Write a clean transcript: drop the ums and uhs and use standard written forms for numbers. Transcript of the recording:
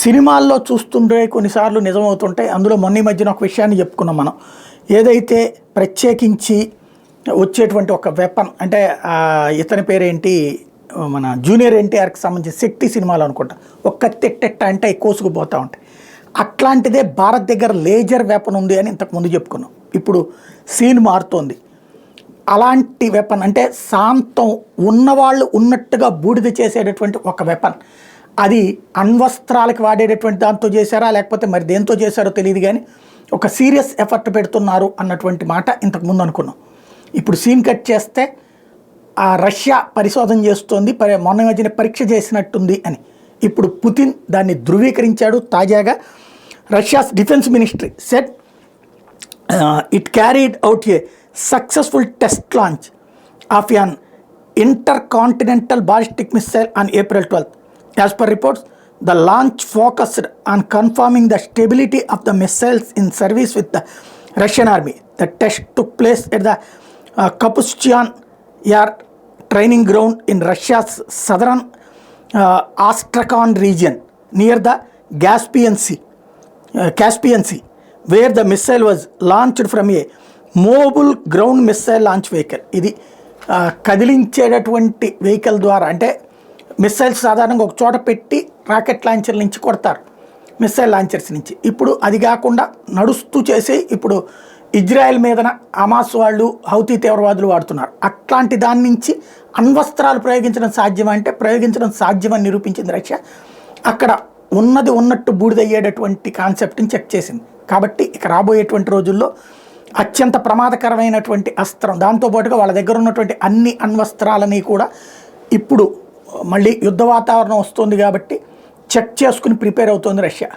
సినిమాల్లో చూస్తుంటే కొన్నిసార్లు నిజమవుతుంటాయి. అందులో మొన్న ఈ మధ్యన ఒక విషయాన్ని చెప్పుకున్నాం మనం. ఏదైతే ప్రత్యేకించి వచ్చేటువంటి ఒక వెపన్ అంటే ఇతని పేరేంటి, మన జూనియర్ ఎన్టీఆర్కి సంబంధించి శక్తి సినిమాలు అనుకుంటా, ఒక కత్తెట్టెట్ట అంటే కోసుకుపోతూ ఉంటాయి. అట్లాంటిదే భారత్ దగ్గర లేజర్ వెపన్ ఉంది అని ఇంతకుముందు చెప్పుకున్నాం. ఇప్పుడు సీన్ మారుతోంది. అలాంటి వెపన్ అంటే శాంతం ఉన్నవాళ్ళు ఉన్నట్టుగా బూడిద చేసేటటువంటి ఒక వెపన్. అది అణ్వస్త్రాలకు వాడేటటువంటి దాంతో చేశారా లేకపోతే మరి దేంతో చేశారో తెలియదు, కానీ ఒక సీరియస్ ఎఫర్ట్ పెడుతున్నారు అన్నటువంటి మాట ఇంతకుముందు అనుకున్నాం. ఇప్పుడు సీన్ కట్ చేస్తే ఆ రష్యా పరిశోధన చేస్తోంది, మొన్న మధ్యన పరీక్ష చేసినట్టుంది అని. ఇప్పుడు పుతిన్ దాన్ని ధృవీకరించాడు. తాజాగా Russia's defence ministry said it carried out a successful test launch of an intercontinental ballistic missile on April 12th. As per reports, the launch focused on confirming the stability of the missiles in service with the Russian army. The test took place at the Kapuschian Air Training Ground in Russia's southern Astrakhan region near the Caspian Sea, where the missile was launched from a mobile ground missile launch vehicle. ఇది కదిలించేటటువంటి vehicle ద్వారా, అంటే missiles సాధారణంగా ఒక చోట పెట్టి rocket launcher నుంచి కొడతారు, missile launchers నుంచి. ఇప్పుడు అది కాకుండా నడుస్తూ చేసి ఇప్పుడు ఇజ్రాయెల్ మీదన హమాస్ వాళ్ళు, హౌతీ తీవ్రవాదులు వాడుతున్నారు. అట్లాంటి దాని నుంచి అణ్వస్త్రాలు ప్రయోగించడం సాధ్యమంటే ప్రయోగించడం సాధ్యమని నిరూపించింది రష్యా. అక్కడ ఉన్నది ఉన్నట్టు బూడిదయ్యేటటువంటి కాన్సెప్ట్ని చెక్ చేసింది. కాబట్టి ఇక రాబోయేటువంటి రోజుల్లో అత్యంత ప్రమాదకరమైనటువంటి అస్త్రం, దాంతోపాటుగా వాళ్ళ దగ్గర ఉన్నటువంటి అన్ని అణ్వస్త్రాలని కూడా ఇప్పుడు మళ్ళీ యుద్ధ వాతావరణం వస్తుంది కాబట్టి చెక్ చేసుకుని ప్రిపేర్ అవుతోంది రష్యా.